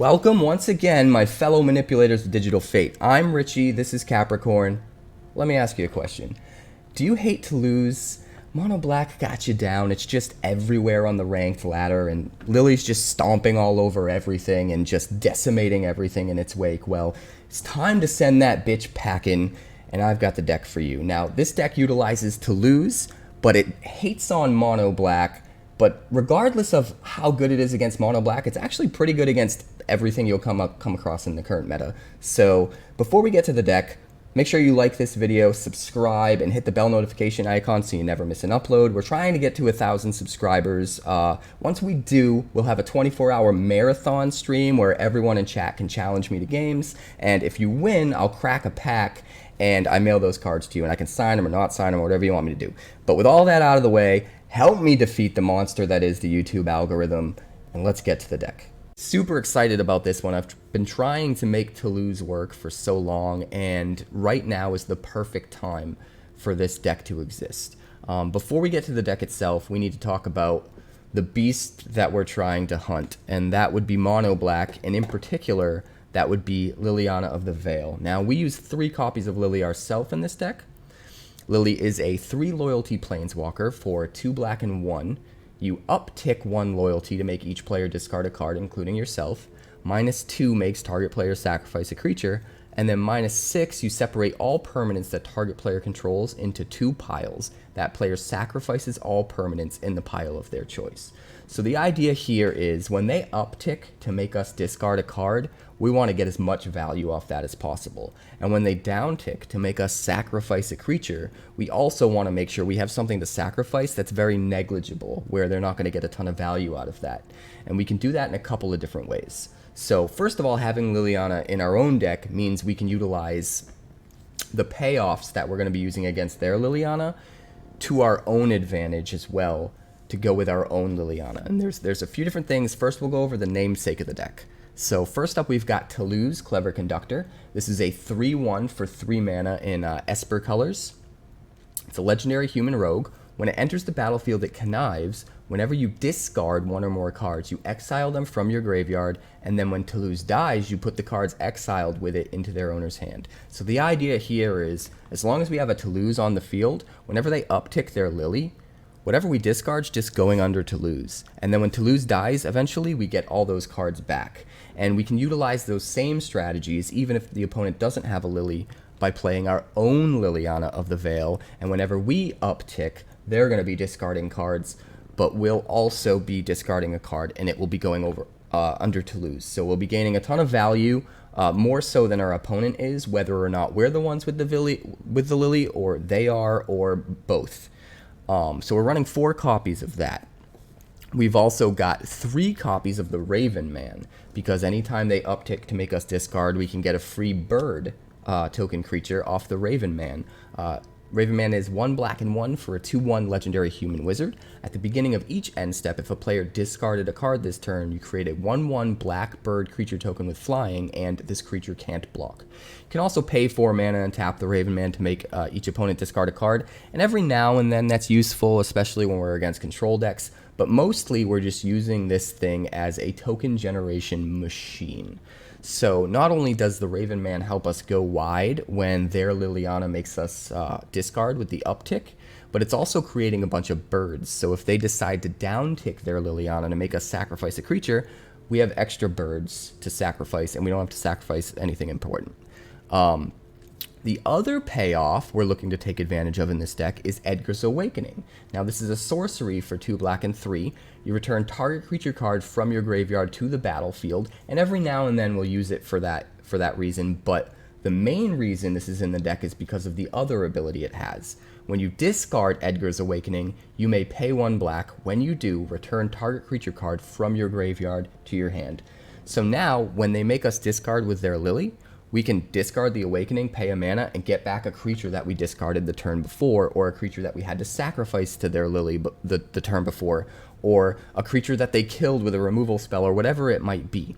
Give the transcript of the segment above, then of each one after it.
Welcome once again, my fellow manipulators of digital fate. I'm Richie, this is Capricorn. Let me ask you a question. Do you hate to lose? Mono Black got you down, it's just everywhere on the ranked ladder, and Lily's just stomping all over everything and just decimating everything in its wake. Well, it's time to send that bitch packing, and I've got the deck for you. Now, this deck utilizes Toluz, but it hates on Mono Black. But regardless of how good it is against Mono Black, it's actually pretty good against everything you'll come across in the current meta. So before we get to the deck, make sure you like this video, subscribe, and hit the bell notification icon so you never miss an upload. We're trying to get to 1,000 subscribers. Once we do, we'll have a 24-hour marathon stream where everyone in chat can challenge me to games. And if you win, I'll crack a pack and I mail those cards to you, and I can sign them or not sign them or whatever you want me to do. But with all that out of the way, help me defeat the monster that is the YouTube algorithm, and let's get to the deck. Super excited about this one. I've been trying to make Toluz work for so long, and right now is the perfect time for this deck to exist. Before we get to the deck itself, we need to talk about the beast that we're trying to hunt, and that would be Mono Black, and in particular, that would be Liliana of the Veil. Now, we use 3 copies of Lily ourselves in this deck. Lily is a 3 loyalty planeswalker for 2 black and 1. You uptick 1 loyalty to make each player discard a card, including yourself. -2 makes target player sacrifice a creature. And then -6, you separate all permanents that target player controls into 2 piles. That player sacrifices all permanents in the pile of their choice. So the idea here is when they uptick to make us discard a card, we want to get as much value off that as possible. And when they downtick to make us sacrifice a creature, we also want to make sure we have something to sacrifice that's very negligible, where they're not going to get a ton of value out of that. And we can do that in a couple of different ways. So first of all, having Liliana in our own deck means we can utilize the payoffs that we're going to be using against their Liliana to our own advantage as well, to go with our own Liliana. And there's a few different things. First, we'll go over the namesake of the deck. So first up, we've got Toluz, Clever Conductor. This is a 3/1 for 3 mana in Esper colors. It's a legendary human rogue. When it enters the battlefield, it connives. Whenever you discard 1 or more cards, you exile them from your graveyard, and then when Toluz dies, you put the cards exiled with it into their owner's hand. So the idea here is, as long as we have a Toluz on the field, whenever they uptick their Lily, whatever we discard's just going under Toluz. And then when Toluz dies, eventually we get all those cards back. And we can utilize those same strategies, even if the opponent doesn't have a Lily, by playing our own Liliana of the Veil. And whenever we uptick, they're going to be discarding cards, but we'll also be discarding a card, and it will be going over under Toluz. So we'll be gaining a ton of value, more so than our opponent is, whether or not we're the ones with the Lily, or they are, or both. So we're running 4 copies of that. We've also got 3 copies of the Raven Man, because anytime they uptick to make us discard, we can get a free bird token creature off the Raven Man. Raven Man is 1 black and 1 for a 2/1 legendary human wizard. At the beginning of each end step, if a player discarded a card this turn, you create a 1/1 black bird creature token with flying, and this creature can't block. You can also pay 4 mana and tap the Raven Man to make each opponent discard a card, and every now and then that's useful, especially when we're against control decks, but mostly we're just using this thing as a token generation machine. So not only does the Raven Man help us go wide when their Liliana makes us discard with the uptick, but it's also creating a bunch of birds. So if they decide to downtick their Liliana to make us sacrifice a creature, we have extra birds to sacrifice, and we don't have to sacrifice anything important. The other payoff we're looking to take advantage of in this deck is Edgar's Awakening. Now, this is a sorcery for 2 black and 3. You return target creature card from your graveyard to the battlefield, and every now and then we'll use it for that reason, but the main reason this is in the deck is because of the other ability it has. When you discard Edgar's Awakening, you may pay 1 black. When you do, return target creature card from your graveyard to your hand. So now, when they make us discard with their Lily, we can discard the Awakening, pay a mana, and get back a creature that we discarded the turn before, or a creature that we had to sacrifice to their Lily the turn before, or a creature that they killed with a removal spell, or whatever it might be.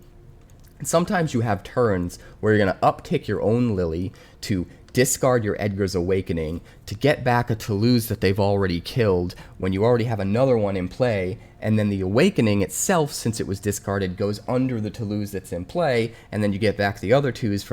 And sometimes you have turns where you're going to uptick your own Lily to discard your Edgar's Awakening to get back a Toluz that they've already killed when you already have another one in play, and then the Awakening itself, since it was discarded, goes under the Toluz that's in play, and then you get back the other Toluz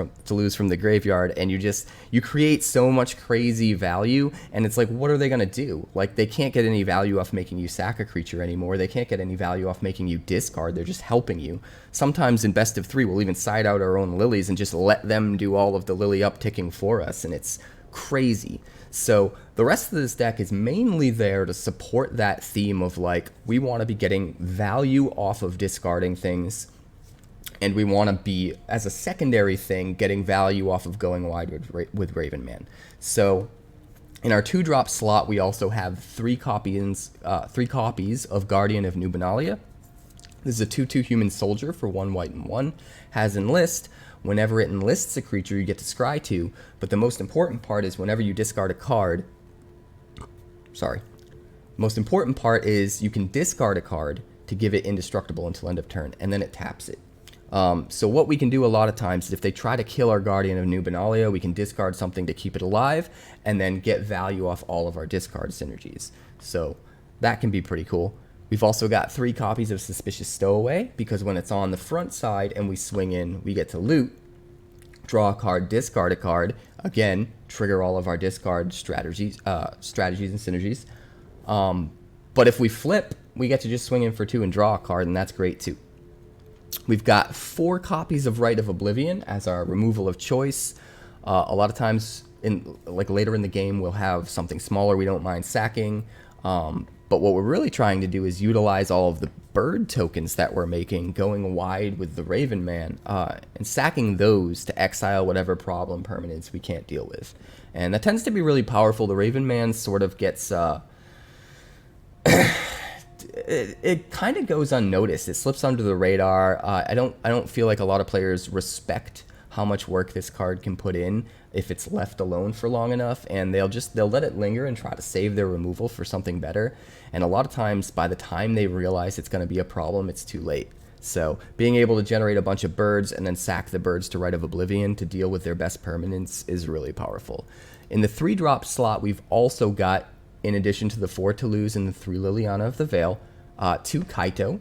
from the graveyard, and you create so much crazy value, and it's like, what are they going to do? Like, they can't get any value off making you sack a creature anymore. They can't get any value off making you discard. They're just helping you. Sometimes in best of 3, we'll even side out our own lilies and just let them do all of the lily upticking for us, and it's crazy. So the rest of this deck is mainly there to support that theme of, like, we want to be getting value off of discarding things, and we want to be, as a secondary thing, getting value off of going wide with Raven Man. So in our 2-drop slot, we also have 3 copies of Guardian of New Benalia. This is a 2/2 human soldier for 1 white and 1. Has enlist. Whenever it enlists a creature, you get to scry 2, but the most important part is whenever you discard a card, most important part is you can discard a card to give it indestructible until end of turn, and then it taps it. So what we can do a lot of times is if they try to kill our Guardian of New Benalia, we can discard something to keep it alive, and then get value off all of our discard synergies. So that can be pretty cool. We've also got 3 copies of Suspicious Stowaway, because when it's on the front side and we swing in, we get to loot, draw a card, discard a card, again, trigger all of our discard strategies and synergies. But if we flip, we get to just swing in for 2 and draw a card, and that's great too. We've got 4 copies of Rite of Oblivion as our removal of choice. A lot of times, later in the game, we'll have something smaller we don't mind sacking. But what we're really trying to do is utilize all of the bird tokens that we're making, going wide with the Raven Man, and sacking those to exile whatever problem permanents we can't deal with. And that tends to be really powerful. The Raven Man sort of gets... it kind of goes unnoticed. It slips under the radar. I don't feel like a lot of players respect how much work this card can put in if it's left alone for long enough, and they'll let it linger and try to save their removal for something better. And a lot of times, by the time they realize it's going to be a problem, it's too late. So being able to generate a bunch of birds and then sack the birds to Rite of Oblivion to deal with their best permanents is really powerful. In the 3-drop slot, we've also got, in addition to the 4 Toluz and the 3 Liliana of the Veil, 2 Kaito,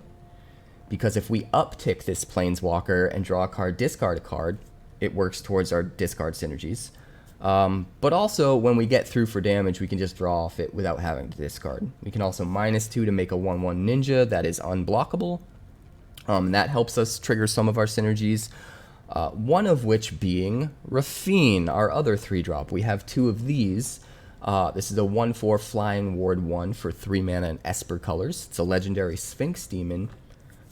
because if we uptick this Planeswalker and draw a card, discard a card, it works towards our discard synergies. But also, when we get through for damage, we can just draw off it without having to discard. We can also -2 to make a 1/1 ninja that is unblockable. That helps us trigger some of our synergies, one of which being Raffine, our other 3-drop. We have 2 of these. This is a 1/4 flying ward 1 for 3 mana and Esper colors. It's a legendary Sphinx demon.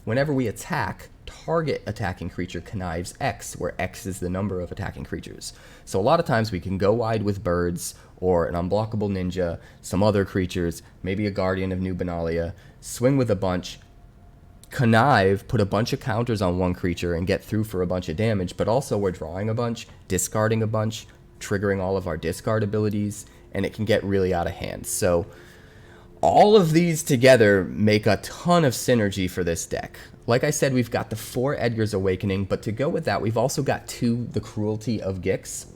Whenever we attack, target attacking creature connives X, where X is the number of attacking creatures. So a lot of times we can go wide with birds, or an unblockable ninja, some other creatures, maybe a Guardian of New Benalia, swing with a bunch, connive, put a bunch of counters on one creature and get through for a bunch of damage, but also we're drawing a bunch, discarding a bunch, triggering all of our discard abilities, and it can get really out of hand. So all of these together make a ton of synergy for this deck. Like I said, we've got the 4 Edgar's Awakening, but to go with that, we've also got 2 The Cruelty of Gix.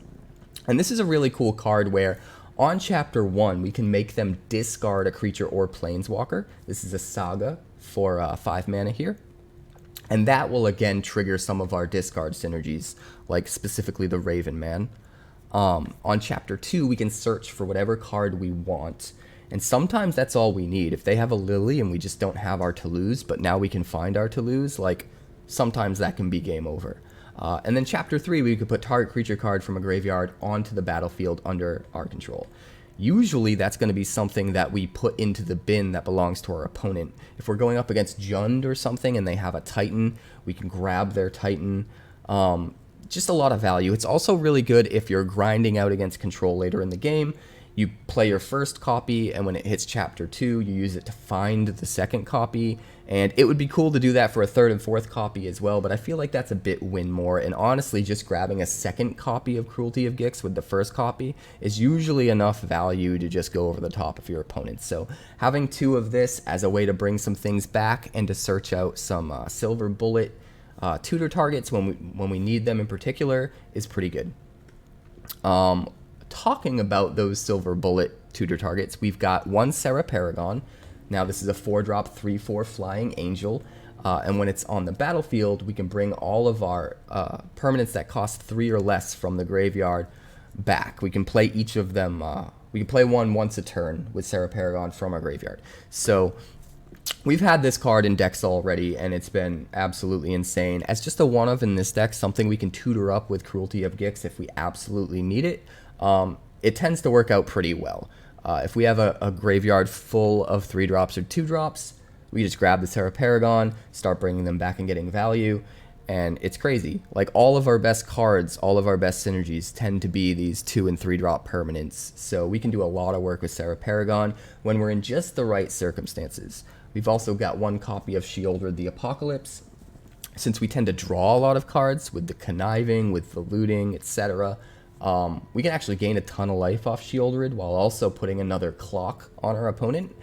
And this is a really cool card where on Chapter 1, we can make them discard a creature or planeswalker. This is a saga for 5 mana here. And that will again trigger some of our discard synergies, like specifically the Raven Man. On Chapter 2, we can search for whatever card we want. And sometimes that's all we need. If they have a Lily and we just don't have our Toluz, but now we can find our Toluz, like, sometimes that can be game over. And then Chapter 3, we could put target creature card from a graveyard onto the battlefield under our control. Usually that's going to be something that we put into the bin that belongs to our opponent. If we're going up against Jund or something and they have a Titan, we can grab their Titan. Just a lot of value. It's also really good if you're grinding out against control later in the game. You play your first copy, and when it hits Chapter 2, you use it to find the second copy. And it would be cool to do that for a 3rd and 4th copy as well, but I feel like that's a bit win more. And honestly, just grabbing a second copy of Cruelty of Gix with the first copy is usually enough value to just go over the top of your opponent. So having 2 of this as a way to bring some things back and to search out some silver bullet tutor targets when we need them in particular is pretty good. Talking about those silver bullet tutor targets, we've got 1 Serra Paragon, Now this is a 4-drop 3/4 flying angel, and when it's on the battlefield, we can bring all of our permanents that cost 3 or less from the graveyard back. We can play each of them, we can play one once a turn with Serra Paragon from our graveyard. So we've had this card in decks already, and it's been absolutely insane. As just a one-of in this deck, something we can tutor up with Cruelty of Gix if we absolutely need it, it tends to work out pretty well. If we have a graveyard full of 3-drops or 2-drops, we just grab the Serra Paragon, start bringing them back and getting value, and it's crazy. Like, all of our best cards, all of our best synergies tend to be these 2- and 3-drop permanents, so we can do a lot of work with Serra Paragon when we're in just the right circumstances. We've also got 1 copy of Sheoldred the Apocalypse. Since we tend to draw a lot of cards with the conniving, with the looting, etc., we can actually gain a ton of life off Sheoldred while also putting another clock on our opponent.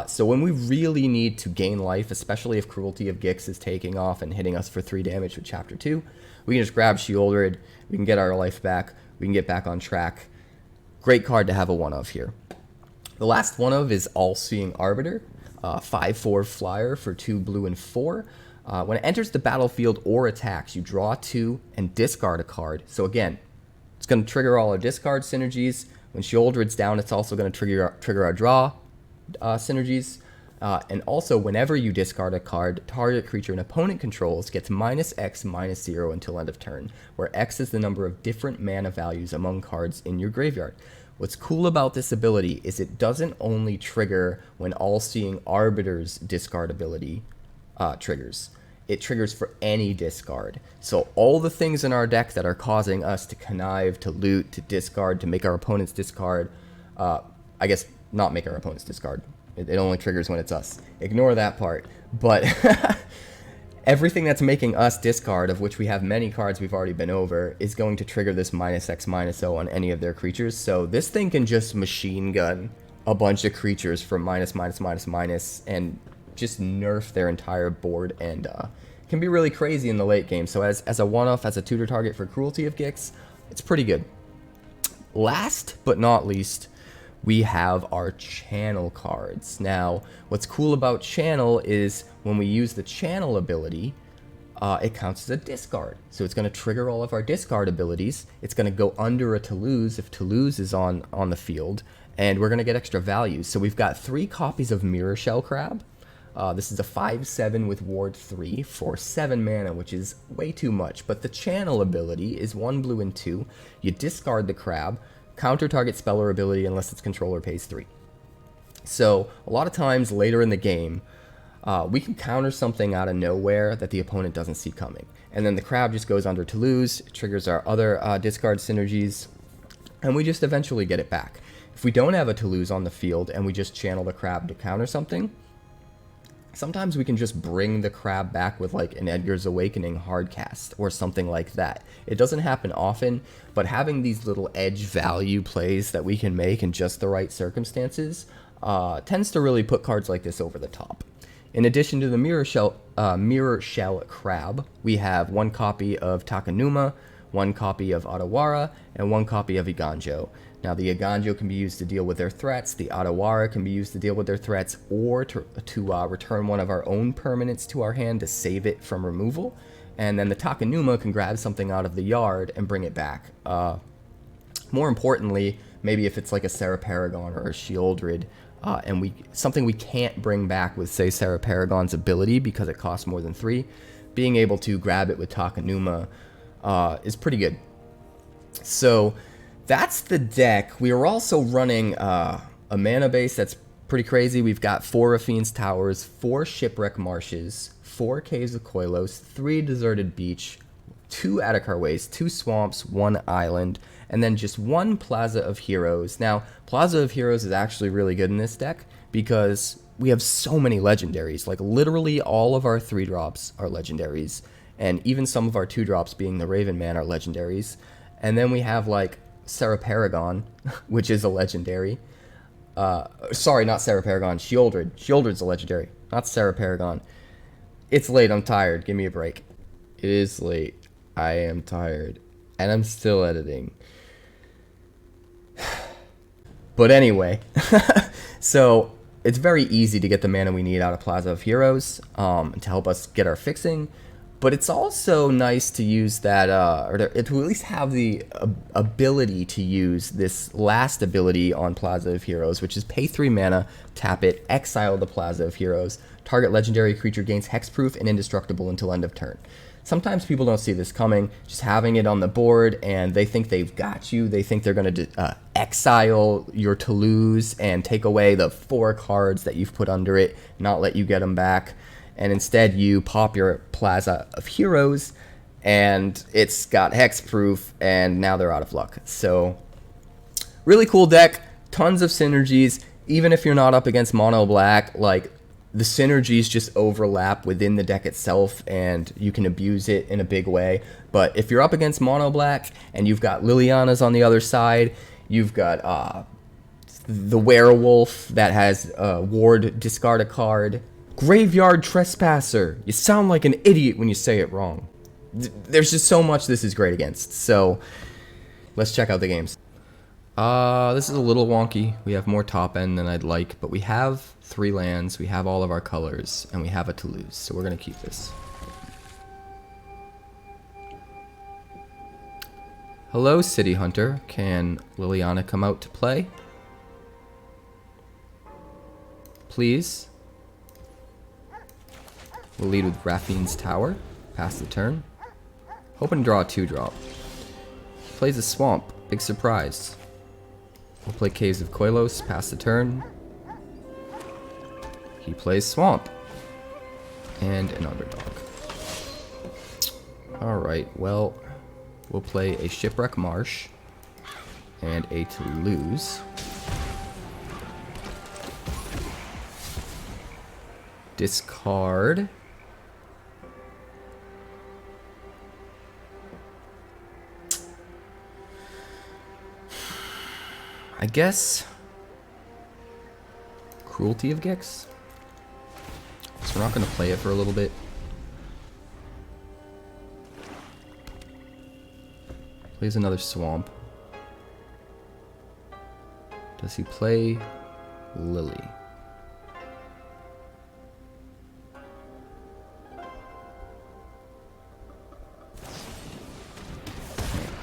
So when we really need to gain life, especially if Cruelty of Gix is taking off and hitting us for 3 damage with Chapter 2, we can just grab Sheoldred, we can get our life back, we can get back on track. Great card to have a one-of here. The last one-of is All-Seeing Arbiter, 5/4 flyer for 2 blue and 4. When it enters the battlefield or attacks, you draw 2 and discard a card. So again, it's going to trigger all our discard synergies. When Sheoldred's down, it's also going to trigger our draw synergies. And also, whenever you discard a card, target creature an opponent controls gets -X, -0 until end of turn, where X is the number of different mana values among cards in your graveyard. What's cool about this ability is it doesn't only trigger when All-Seeing Arbiter's discard ability triggers. It triggers for any discard. So all the things in our deck that are causing us to connive, to loot, to discard, to make our opponents discard, I guess not make our opponents discard. It only triggers when it's us. Ignore that part. But everything that's making us discard, of which we have many cards we've already been over, is going to trigger this -X, -0 on any of their creatures. So this thing can just machine gun a bunch of creatures from -, and just nerf their entire board, and can be really crazy in the late game. So as a one-off, as a tutor target for Cruelty of Gix, it's pretty good. Last but not least, we have our channel cards. Now, what's cool about channel is when we use the channel ability, it counts as a discard. So it's going to trigger all of our discard abilities. It's going to go under a Toluz if Toluz is on the field, and we're going to get extra value. So we've got 3 copies of Mirrorshell Crab. This is a 5/7 with Ward 3 for 7 mana, which is way too much. But the channel ability is 1 blue and 2. You discard the crab, counter target spell or ability unless its controller pays 3. So a lot of times later in the game, we can counter something out of nowhere that the opponent doesn't see coming. And then the crab just goes under Toluz, triggers our other discard synergies, and we just eventually get it back. If we don't have a Toluz on the field and we just channel the crab to counter something, sometimes we can just bring the crab back with like an Edgar's Awakening hardcast or something like that. It doesn't happen often, but having these little edge value plays that we can make in just the right circumstances tends to really put cards like this over the top. In addition to the Mirrorshell Crab, we have 1 copy of Takenuma, 1 copy of Otawara, and 1 copy of Eiganjo. Now, the Eiganjo can be used to deal with their threats, the Otawara can be used to deal with their threats, or to return one of our own permanents to our hand to save it from removal. And then the Takenuma can grab something out of the yard and bring it back. More importantly, maybe if it's like a Serra Paragon or a Sheoldred, and something we can't bring back with, say, Serra Paragon's ability because it costs more than 3, being able to grab it with Takenuma is pretty good. So that's the deck. We are also running a mana base that's pretty crazy. We've got 4 Raffine's Towers, 4 Shipwreck Marshes, 4 Caves of Koilos, 3 Deserted Beach, 2 Adarkar Wastes, 2 Swamps, 1 Island, and then just 1 Plaza of Heroes. Now, Plaza of Heroes is actually really good in this deck because we have so many legendaries. Like, literally all of our 3-drops are legendaries, and even some of our 2-drops, being the Raven Man, are legendaries. And then we have, like, Serra Paragon, which is a legendary. Sorry, not Serra Paragon, Sheoldred. Sheoldred's a legendary, not Serra Paragon. It's late, I'm tired, give me a break. It is late, I am tired, and I'm still editing. But anyway, so it's very easy to get the mana we need out of Plaza of Heroes to help us get our fixing. But it's also nice to use that, or to at least have the ability to use this last ability on Plaza of Heroes, which is pay 3 mana, tap it, exile the Plaza of Heroes. Target legendary creature gains hexproof and indestructible until end of turn. Sometimes people don't see this coming, just having it on the board, and they think they've got you. They think they're going to exile your Toluz and take away the 4 cards that you've put under it, not let you get them back. And instead you pop your Plaza of Heroes, and it's got hexproof, and now they're out of luck. So, really cool deck, tons of synergies. Even if you're not up against mono black, like, the synergies just overlap within the deck itself, and you can abuse it in a big way. But if you're up against mono black, and you've got Liliana's on the other side, you've got the werewolf that has ward, discard a card. Graveyard Trespasser. You sound like an idiot when you say it wrong. There's just so much this is great against. So, let's check out the games. This is a little wonky. We have more top end than I'd like, but we have 3 lands, we have all of our colors, and we have a Toluz, so we're going to keep this. Hello, City Hunter. Can Liliana come out to play? Please. We'll lead with Raffine's Tower. Pass the turn. Hoping to draw a 2-drop. Plays a Swamp. Big surprise. We'll play Caves of Koilos. Pass the turn. He plays Swamp. And an Underdog. Alright, well, we'll play a Shipwreck Marsh. And a Toluz. Discard. I guess Cruelty of Gix. So we're not going to play it for a little bit. Plays another Swamp. Does he play Lily?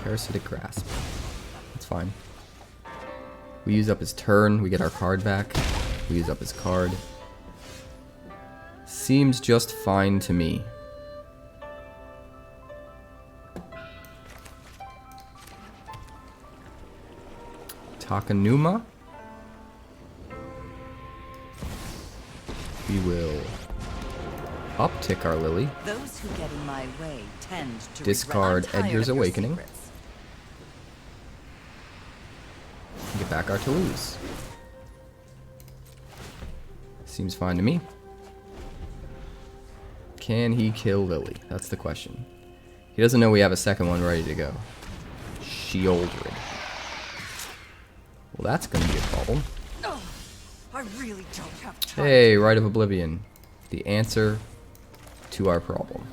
Parasitic Grasp. That's fine. We use up his turn, we get our card back. We use up his card. Seems just fine to me. Takenuma. We will uptick our Lily. Those who get in my way tend to discard Edgar's Awakening. Get back our Toluz. Seems fine to me. Can he kill Lily? That's the question. He doesn't know we have a second one ready to go. Shieldred. Well, that's going to be a problem. I really don't have time. Hey, Rite of Oblivion. The answer to our problem.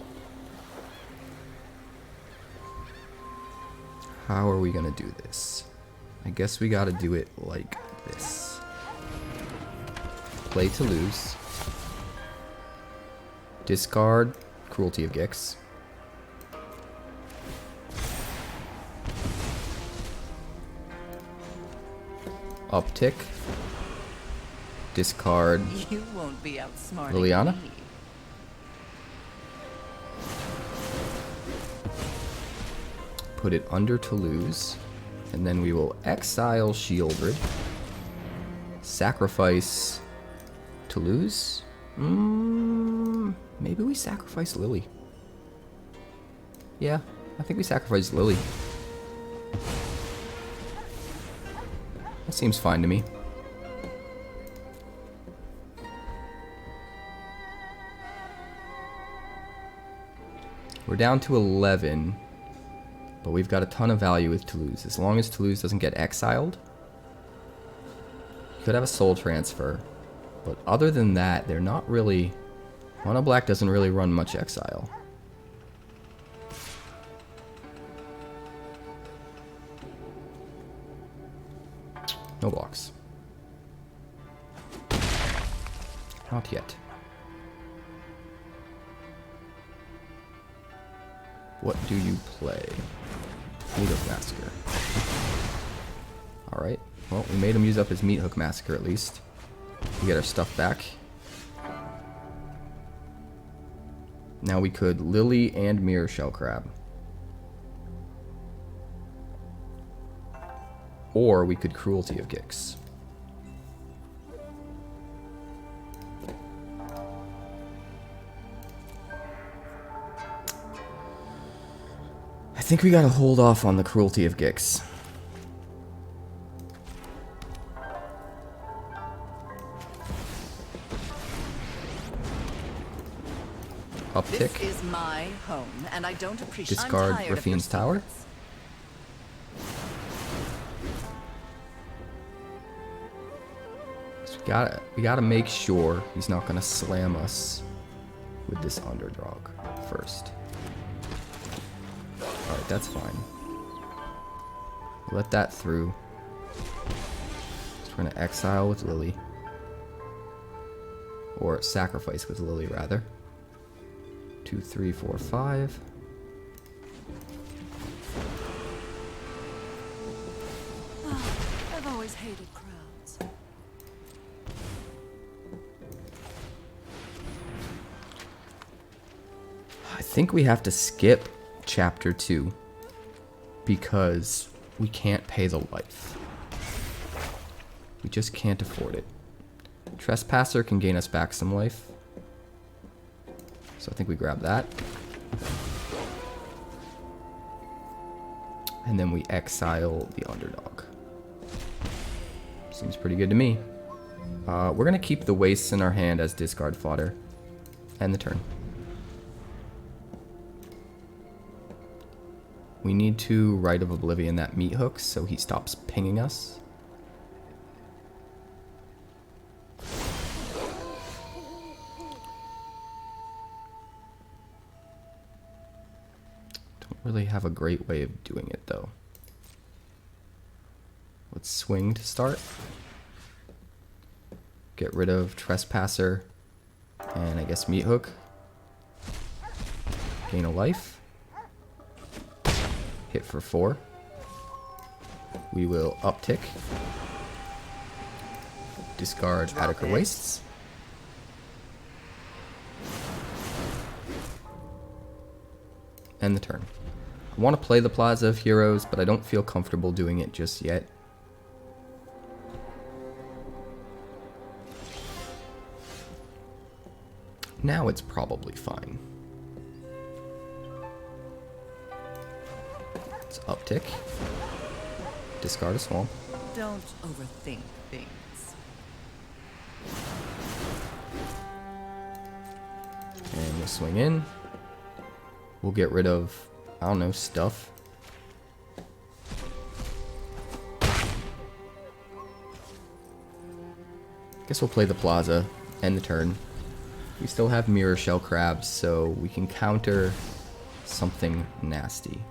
How are we going to do this? I guess we got to do it like this. Play Toluz. Discard Cruelty of Gix. Uptick. Discard You won't be outsmarting Liliana. me. Put it under Toluz. And then we will exile Shieldred. Sacrifice Toluz. Maybe we sacrifice Lily. Yeah, I think we sacrifice Lily. That seems fine to me. We're down to 11. But we've got a ton of value with Toluz. As long as Toluz doesn't get exiled. Could have a soul transfer. But other than that, they're not really... Mono Black doesn't really run much exile. No blocks. Not yet. What do you play? Meat Hook Massacre. Alright. Well, we made him use up his Meat Hook Massacre at least. We get our stuff back. Now we could Lily and Mirrorshell Crab. Or we could Cruelty of Gix. I think we gotta hold off on the Cruelty of Gix. Uptick. This is my home, and I don't appreciate. Discard Raffine's Tower. So we gotta make sure he's not gonna slam us with this underdog first. Alright, that's fine. Let that through. So we're gonna exile with Lily. Or sacrifice with Lily, rather. 2, 3, 4, 5. I've always hated crowds. I think we have to skip Chapter 2 because we can't pay the life. We just can't afford it. Trespasser can gain us back some life. So I think we grab that. And then we exile the underdog. Seems pretty good to me. We're going to keep the wastes in our hand as discard fodder. End the turn. We need to Rite of Oblivion that meat hook so he stops pinging us. Really have a great way of doing it though. Let's swing to start. Get rid of Trespasser and I guess Meat Hook. Gain a life. Hit for 4. We will uptick. Discard Adarkar Wastes. End the turn. I want to play the Plaza of Heroes, but I don't feel comfortable doing it just yet. Now it's probably fine. Let's uptick. Discard a swamp. Don't overthink things. And we'll swing in. We'll get rid of, I don't know, stuff. Guess we'll play the Plaza, end the turn. We still have Mirrorshell Crab, so we can counter something nasty.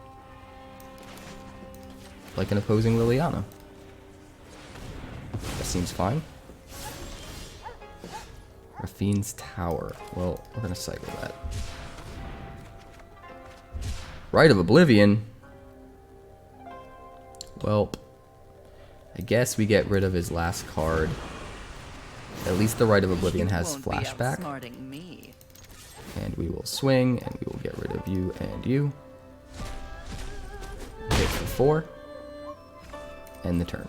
Like an opposing Liliana. That seems fine. Raffine's Tower. Well, we're gonna cycle that. Rite of Oblivion. Well, I guess we get rid of his last card. At least the Rite of Oblivion has flashback. Me. And we will swing, and we will get rid of you and you. Hit for 4. End the turn.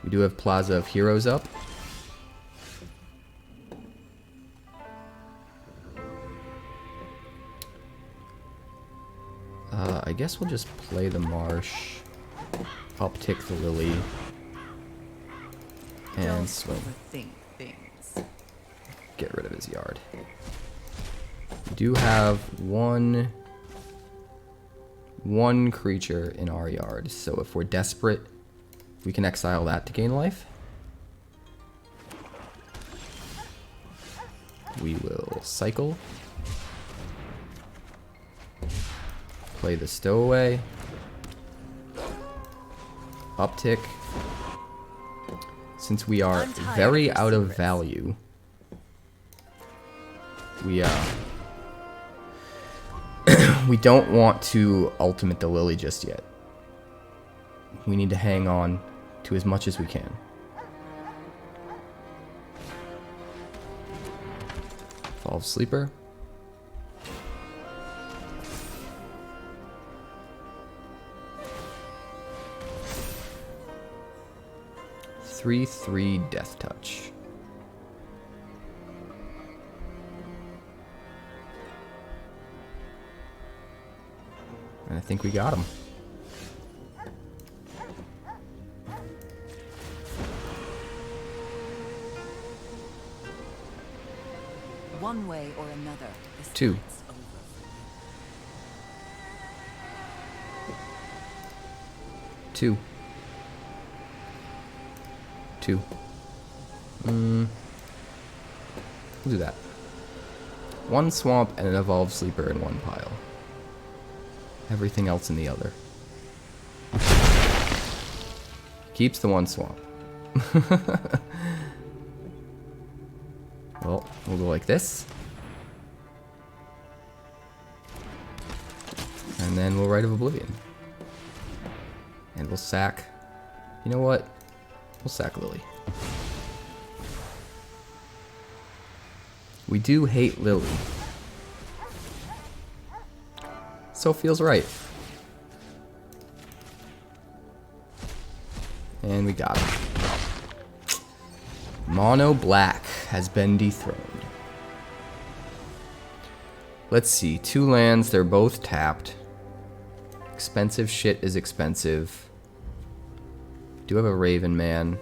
We do have Plaza of Heroes up. I guess we'll just play the Marsh, uptick the Lily, and swing. Get rid of his yard. We do have one creature in our yard, so if we're desperate, we can exile that to gain life. We will cycle. Play the Stowaway. Uptick. Since we are very out of value, We we don't want to ultimate the Lily just yet. We need to hang on to as much as we can. Evolve Sleeper. Three Death Touch. And I think we got him. One way or another, this 2. night's over for you. 2. 2. We'll do that. 1 swamp and an evolved sleeper in one pile. Everything else in the other. Keeps the 1 swamp. Well, we'll go like this. And then we'll Rite of Oblivion. And we'll sack... You know what? We'll sack Lily. We do hate Lily. So feels right. And we got it. Mono Black has been dethroned. Let's see. 2 lands, they're both tapped. Expensive shit is expensive. Do have a Raven Man.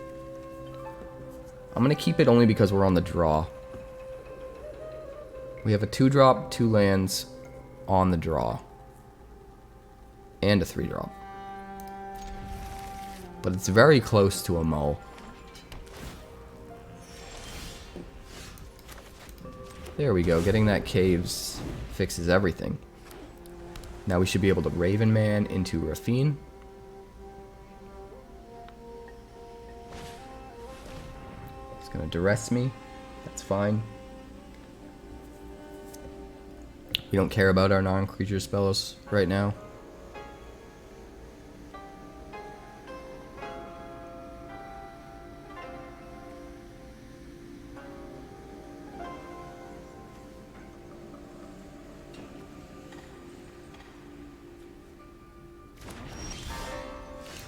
I'm gonna keep it only because we're on the draw. We have a 2-drop, 2 lands on the draw. And a 3-drop. But it's very close to a mull. There we go. Getting that caves fixes everything. Now we should be able to Raven Man into Raffine. It's gonna duress me. That's fine. We don't care about our non-creature spells right now.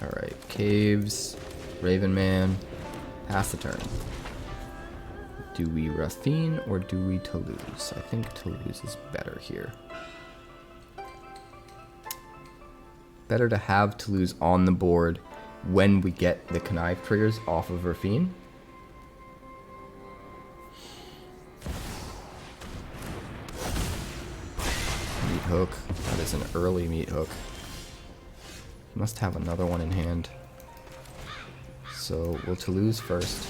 Alright, caves, Raven Man, pass the turn. Do we Raffine or do we Toluz? I think Toluz is better here. Better to have Toluz on the board when we get the connive triggers off of Raffine. Meat Hook. That is an early Meat Hook. He must have another one in hand. So we'll Toluz first.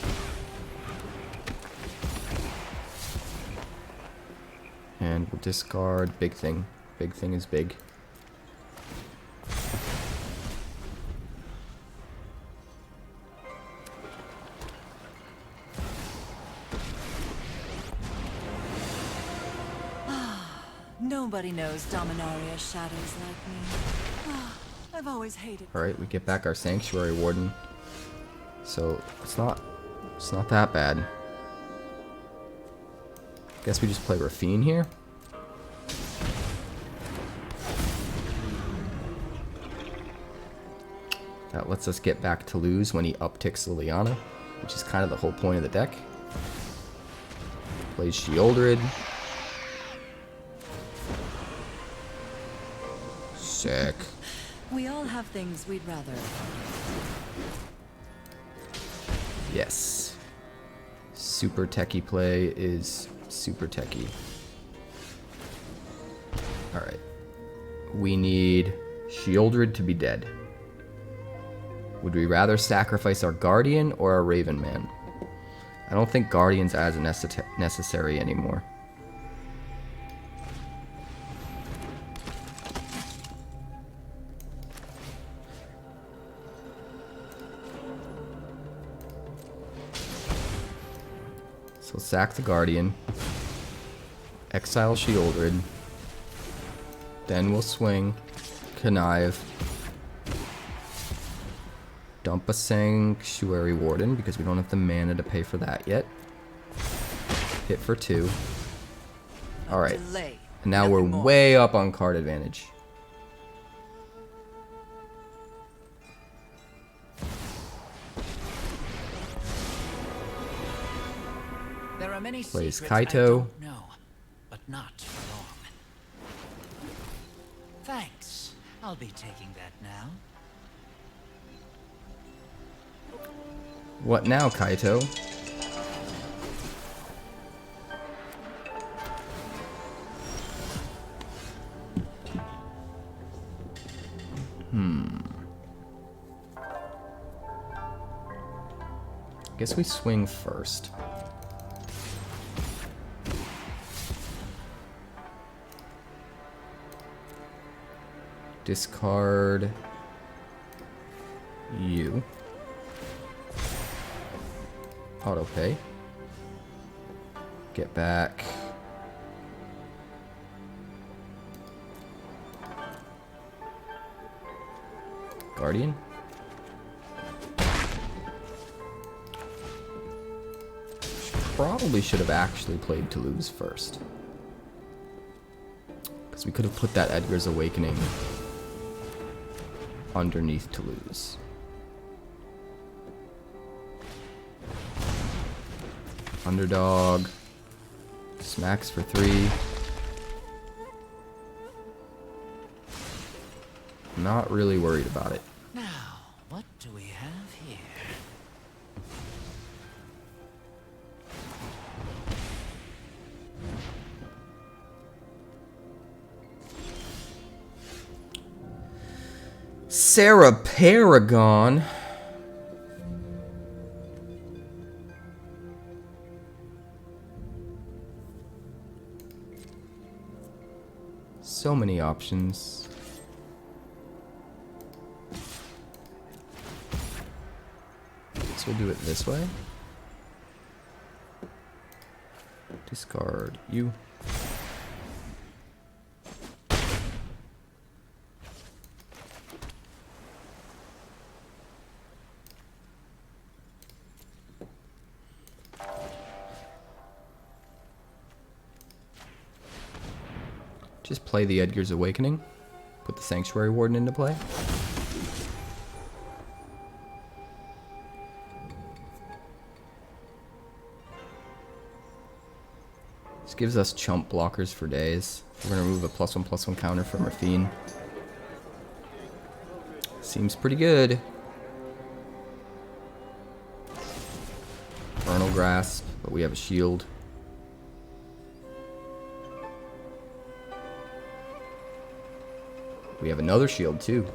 And we'll discard Big Thing. Big Thing is big. Nobody knows Dominaria shadows like me. I've always hated. Alright, we get back our Sanctuary Warden. So it's not that bad. Guess we just play Raffine here. That lets us get back to lose when he upticks Liliana, which is kind of the whole point of the deck. Plays Sheoldred. Sick. We all have things we'd rather. Yes. Super techie play is super techie. Alright. We need Sheoldred to be dead. Would we rather sacrifice our Guardian or our Raven Man? I don't think Guardian's as necessary anymore. So sack the Guardian. Exile Shieldred. Then we'll swing. Connive. Dump a Sanctuary Warden because we don't have the mana to pay for that yet. Hit for 2. Alright. And now we're way up on card advantage. There are many Plays secrets I Kaito. don't know, but not for long. Thanks. I'll be taking that now. What now, Kaito? Guess we swing first. Discard you. Autopay. Get back. Guardian. Probably should have actually played Toluz first. Because we could have put that Edgar's Awakening underneath Toluz. Underdog. Smacks for 3. Not really worried about it. Now, what do we have here? Sarah Paragon. So many options. So we'll do it this way. Discard you. Just play the Edgar's Awakening. Put the Sanctuary Warden into play. This gives us chump blockers for days. We're going to remove a +1/+1 counter from Raffine. Seems pretty good. Vernal Grasp, but we have a shield. We have another shield too,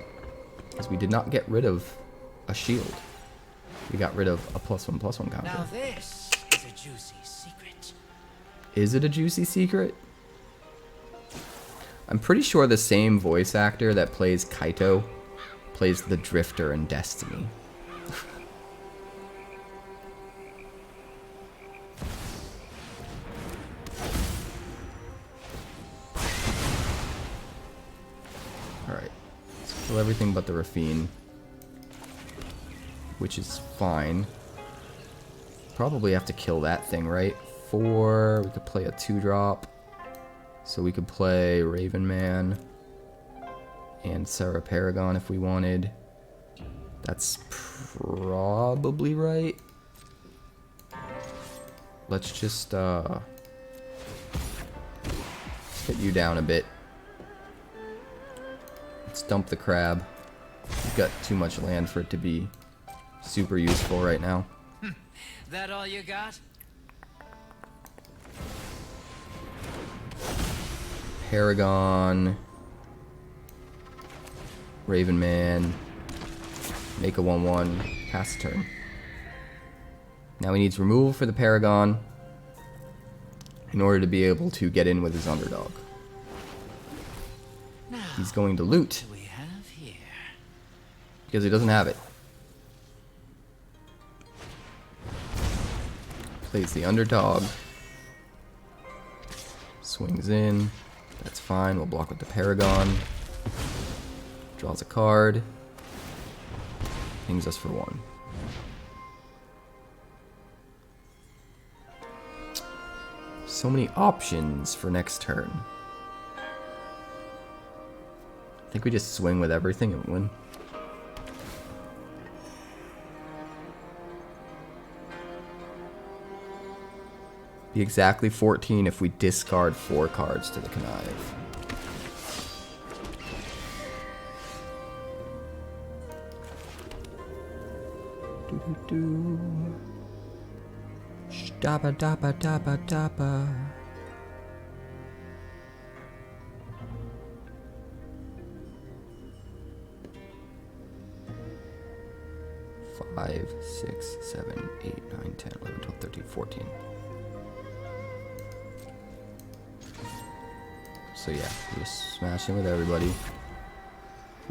because we did not get rid of a shield. We got rid of a +1/+1 counter. Now this is a juicy secret. Is it a juicy secret? I'm pretty sure the same voice actor that plays Kaito plays the Drifter in Destiny. Alright. Let's kill everything but the Raffine. Which is fine. Probably have to kill that thing, right? 4. We could play a 2-drop. So we could play Raven Man and Sarah Paragon if we wanted. That's probably right. Let's just get you down a bit. Let's dump the crab. We've got too much land for it to be super useful right now. That all you got? Paragon, Raven Man, make a 1/1, pass the turn. Now he needs removal for the Paragon in order to be able to get in with his underdog. Now, He's going to loot what do we have here? because he doesn't have it. Plays the underdog. Swings in. That's fine. We'll block with the Paragon. Draws a card. Pings us for 1. So many options for next turn. I think we just swing with everything and win. Be exactly 14 if we discard 4 cards to the connive. Dabba dabba dabba dabba. Five, 6, 7, 8, 9, 10, 11, 12, 13, 14. So yeah, we're just smashing with everybody.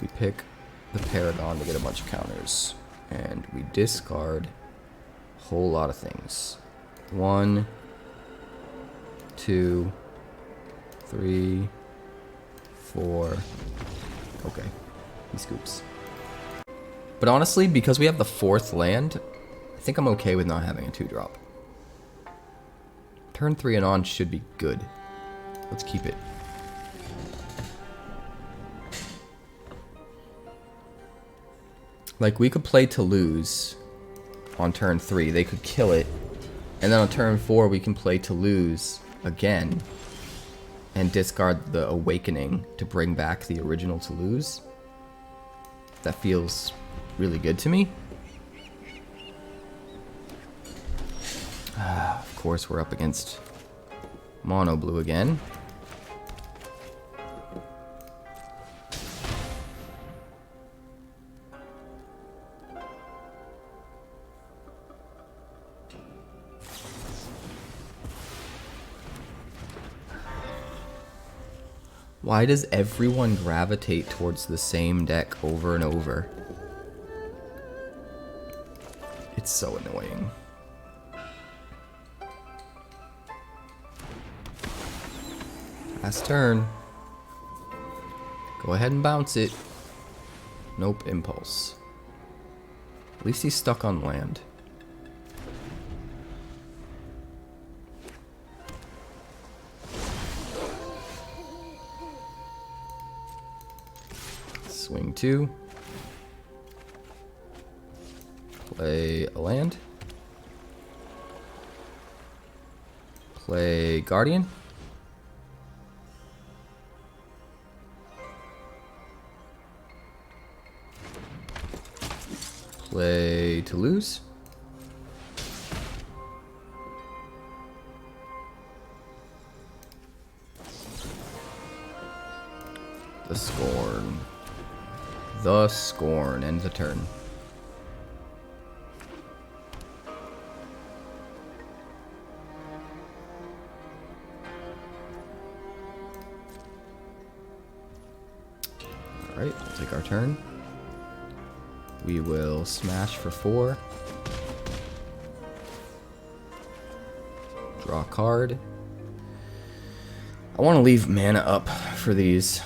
We pick the Paragon to get a bunch of counters. And we discard a whole lot of things. 1, 2, 3, 4. Okay, he scoops. But honestly, because we have the 4th land, I think I'm okay with not having a 2-drop. Turn 3 and on should be good. Let's keep it. Like, we could play Toluz on turn 3. They could kill it. And then on turn 4, we can play Toluz again. And discard the Awakening to bring back the original Toluz. That feels really good to me. Of course, we're up against Mono Blue again. Why does everyone gravitate towards the same deck over and over? It's so annoying. Last turn. Go ahead and bounce it. Nope, Impulse. At least he's stuck on land. Swing 2. Play a land. Play Guardian. Play Toluz. The Scorn. The Scorn. End the turn. Alright, we'll take our turn. We will smash for 4. Draw a card. I want to leave mana up for these.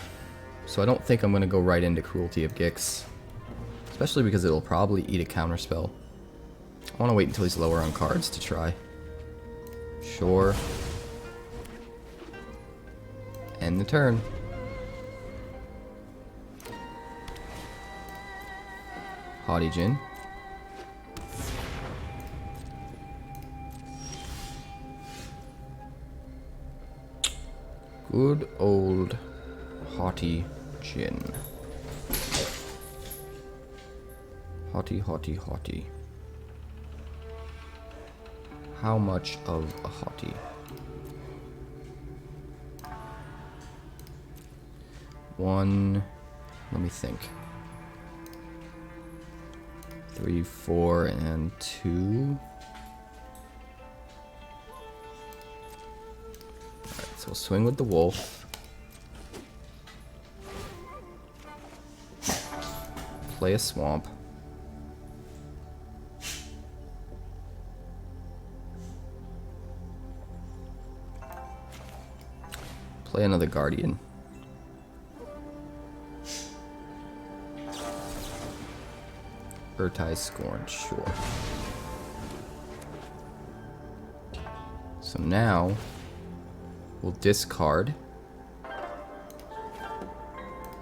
So I don't think I'm going to go right into Cruelty of Gix. Especially because it'll probably eat a counterspell. I want to wait until he's lower on cards to try. Sure. End the turn. Haughty Jin. Good old Haughty Jin. Haughty, haughty, haughty. How much of a haughty? 1, let me think. 3, 4, and 2. Alright, so we'll swing with the wolf. Play a swamp. Play another Guardian. Urtai Scorn, sure. So now we'll discard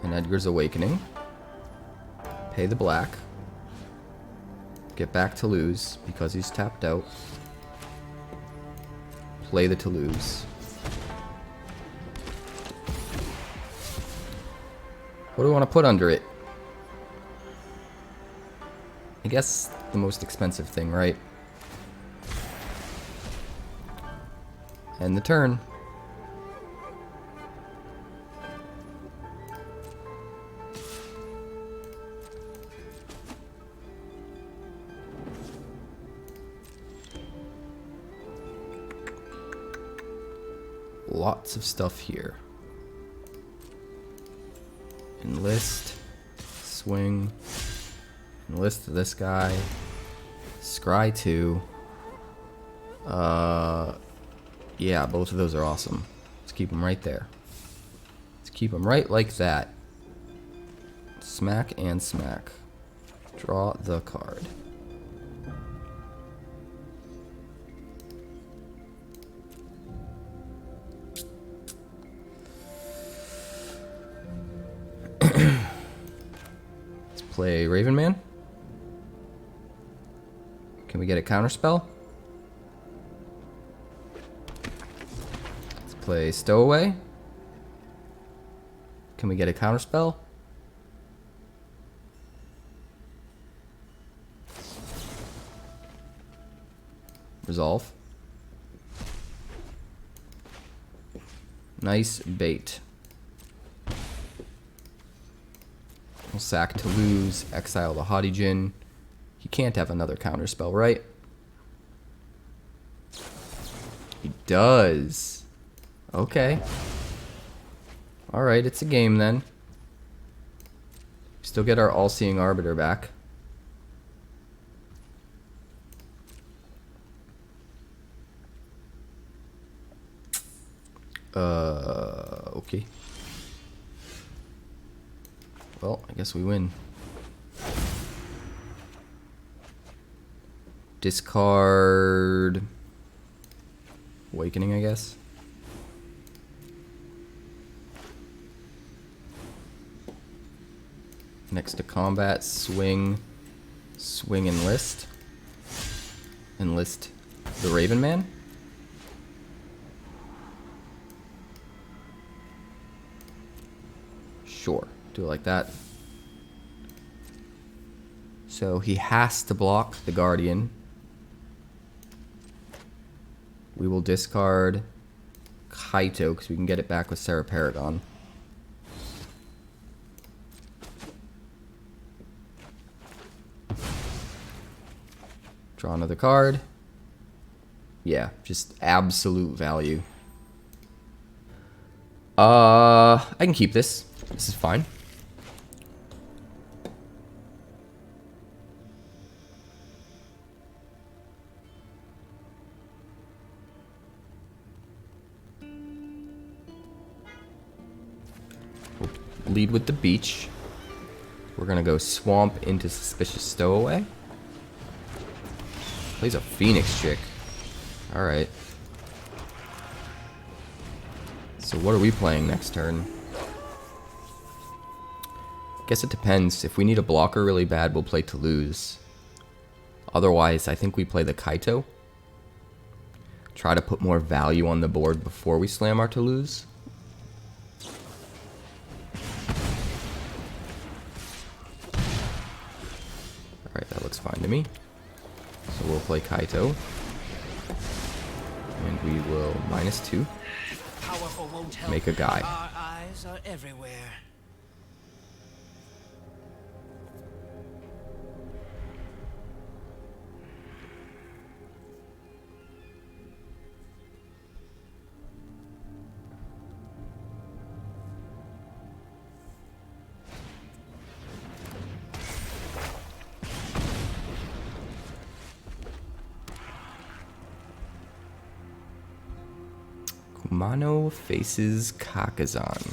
an Edgar's Awakening, pay the black, get back Toluz because he's tapped out, play the Toluz. What do we want to put under it? I guess the most expensive thing, right? End the turn. Lots of stuff here. Enlist, swing, enlist this guy, scry 2. Yeah, both of those are awesome. Let's keep them right there. Let's keep them right like that. Smack and smack. Draw the card. Let's play Raven Man. Can we get a counterspell? Let's play Stowaway. Can we get a counterspell? Resolve. Nice bait. We'll sack Toluz, exile the Haudijin. He can't have another counterspell, right? He does. Okay. Alright, it's a game then. Still get our All-Seeing Arbiter back. Okay. Well, I guess we win. Discard Awakening, I guess. Next to combat, swing, enlist. Enlist the Raven Man. Sure, do it like that. So he has to block the Guardian. We will discard Kaito because we can get it back with Sarah Paragon. Draw another card. Yeah, just absolute value. I can keep this. This is fine. We'll lead with the beach. We're gonna go swamp into Suspicious Stowaway. Plays a Phoenix chick. Alright. So what are we playing next turn? Guess it depends. If we need a blocker really bad, we'll play Toluz. Otherwise, I think we play the Kaito. Try to put more value on the board before we slam our Toluz. Alright, that looks fine to me. So we'll play Kaito. And we will -2. Make a guy. Our eyes are everywhere. Mono faces Kakazan.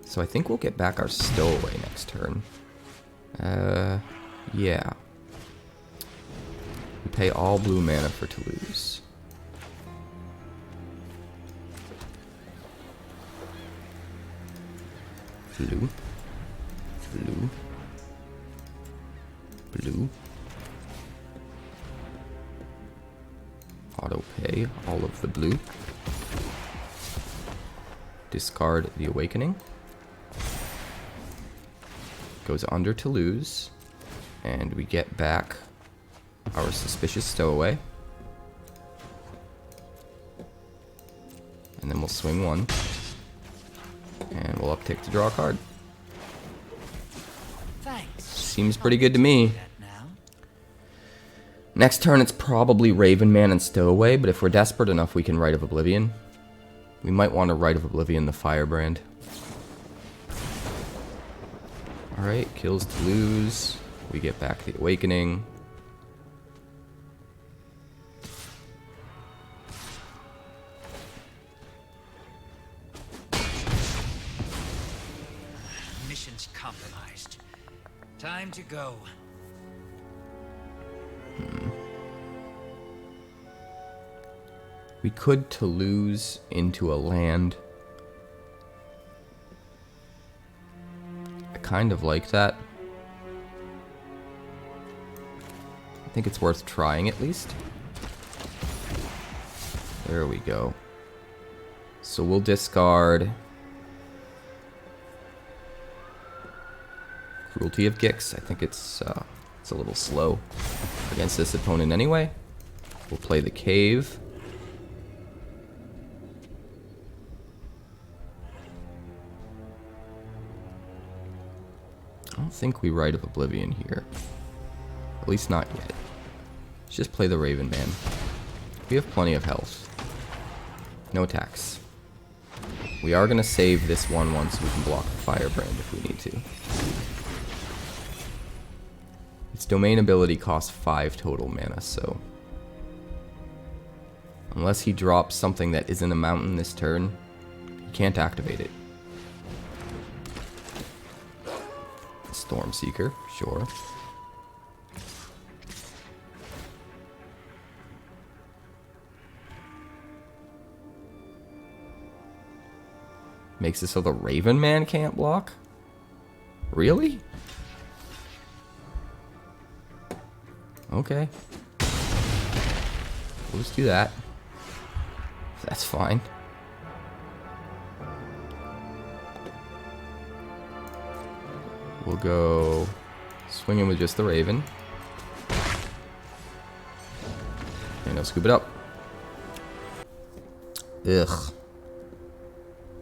So I think we'll get back our Stowaway next turn. Yeah. We pay all blue mana for Toluz. Blue. Blue. Blue. Auto pay all of the blue. Discard the Awakening. Goes under Toluz. And we get back our Suspicious Stowaway. And then we'll swing one. And we'll uptick to draw a card. Thanks. Seems pretty good to me. That now. Next turn it's probably Raven Man and Stowaway, but if we're desperate enough we can Rite of Oblivion. We might want to Rite of Oblivion the Firebrand. Alright, kills Toluz. We get back the Awakening. Mission's compromised. Time to go. We could Toluz into a land. I kind of like that. I think it's worth trying at least. There we go. So we'll discard Cruelty of Gix. I think it's a little slow against this opponent anyway. We'll play the Cave. I don't think we Rite of Oblivion here. At least not yet. Let's just play the Raven Man. We have plenty of health. No attacks. We are going to save this 1/1 so we can block the Firebrand if we need to. Its domain ability costs 5 total mana, so... unless he drops something that isn't a mountain this turn, he can't activate it. Stormseeker, sure. Makes it so the Raven Man can't block? Really? Okay. We'll just do that. That's fine. We'll go swinging with just the Raven. And I'll scoop it up. Ugh.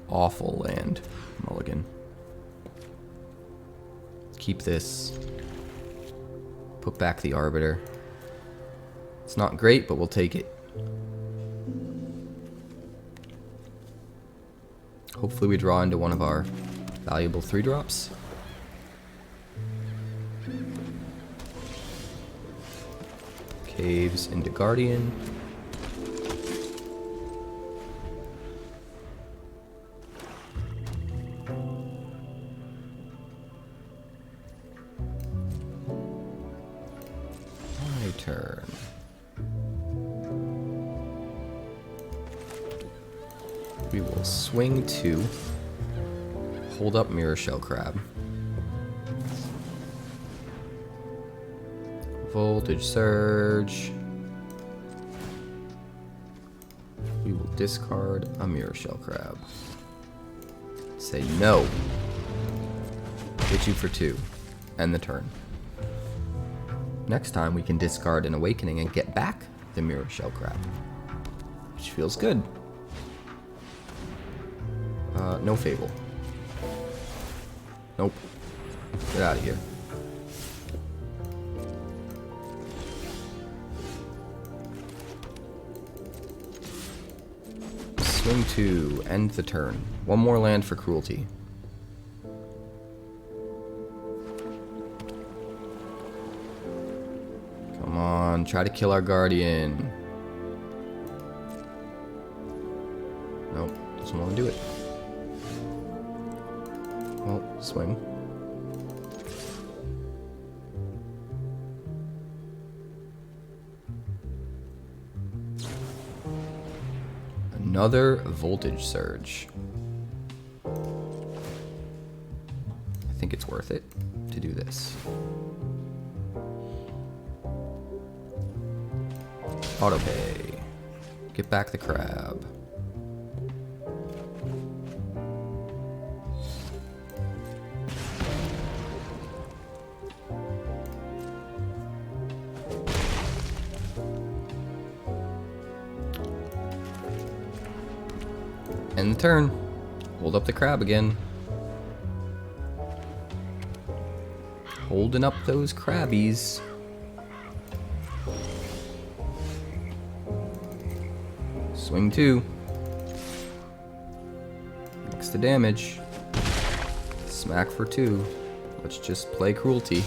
Awful land. Mulligan. Keep this. Put back the Arbiter. It's not great, but we'll take it. Hopefully we draw into one of our valuable 3-drops. Caves into Guardian. My turn. We will swing 2. Hold up Mirrorshell Crab. Voltage Surge. We will discard a Mirrorshell Crab. Say no. Hit you for 2. End the turn. Next time we can discard an Awakening and get back the Mirrorshell Crab. Which feels good. No Fable. Nope. Get out of here. Swing 2, end the turn. One more land for Cruelty. Come on, try to kill our Guardian. Doesn't want to do it. Well, swing. Another voltage surge. I think it's worth it to do this. Autopay. Get back the crab. End the turn. Hold up the crab again. Holding up those crabbies. Swing 2. Next to damage. Smack for 2. Let's just play Cruelty.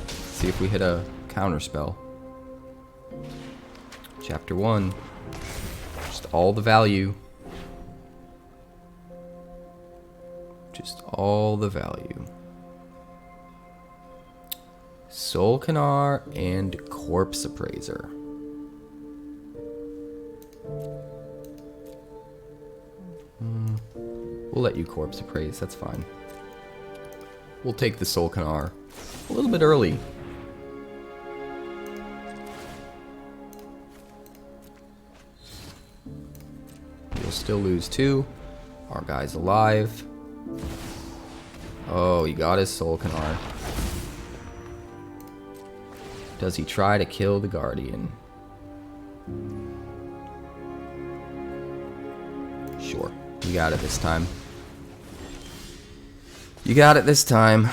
See if we hit a counter spell. Chapter 1. Just all the value. Just all the value. Soul Canar and Corpse Appraiser. We'll let you Corpse Appraise, that's fine. We'll take the Soul Canar a little bit early. You'll still lose 2. Our guy's alive. Oh, he got his Soul Canar. Does he try to kill the Guardian? Sure. You got it this time. You got it this time.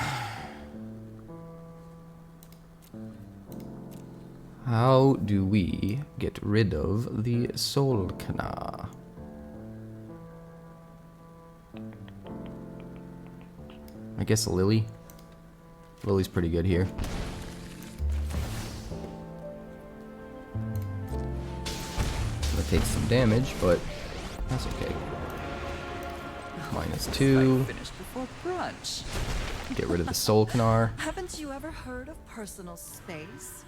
How do we get rid of the Soul Canar? I guess a Lily. Lily's pretty good here. Gonna take some damage, but that's okay. -2. Finished before brunch. Get rid of the Soul Canar. Haven't you ever heard of personal space?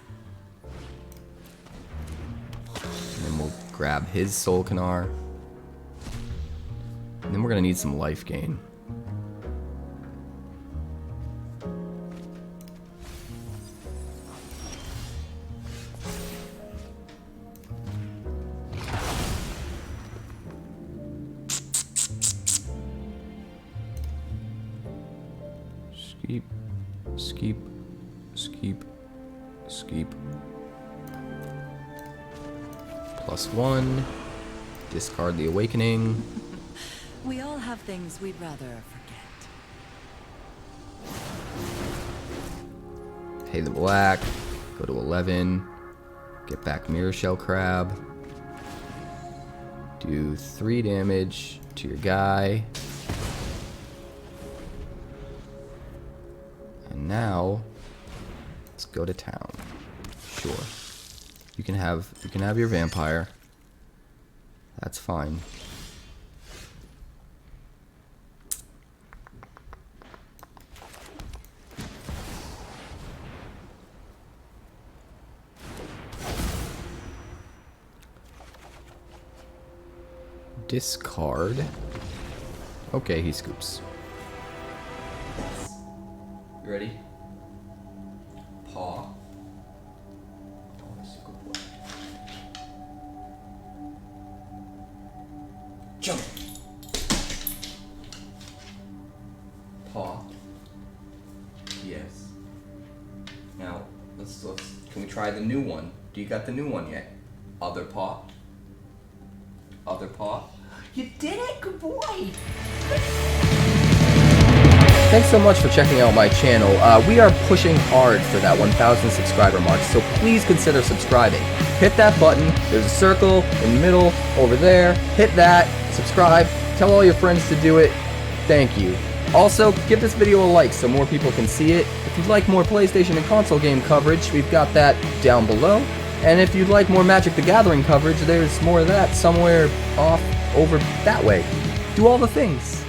And then we'll grab his Soul Canar. And then we're gonna need some life gain. Skeep, skeep, skeep, skeep. +1. Discard the Awakening. We all have things we'd rather forget. Pay the black. Go to 11. Get back Mirrorshell Crab. Do 3 damage to your guy. And now, let's go to town. Sure. You can have your vampire. That's fine. Discard. Okay, he scoops. You ready? Paw. Oh, that's a good boy. Jump. Paw. Yes. Now, let's. Can we try the new one? Do you got the new one yet? Other paw. Other paw. You did it, good boy. Thanks so much for checking out my channel. We are pushing hard for that 1,000 subscriber mark, so please consider subscribing. Hit that button. There's a circle in the middle over there. Hit that. Subscribe. Tell all your friends to do it. Thank you. Also, give this video a like so more people can see it. If you'd like more PlayStation and console game coverage, we've got that down below. And if you'd like more Magic the Gathering coverage, there's more of that somewhere off over that way. Do all the things.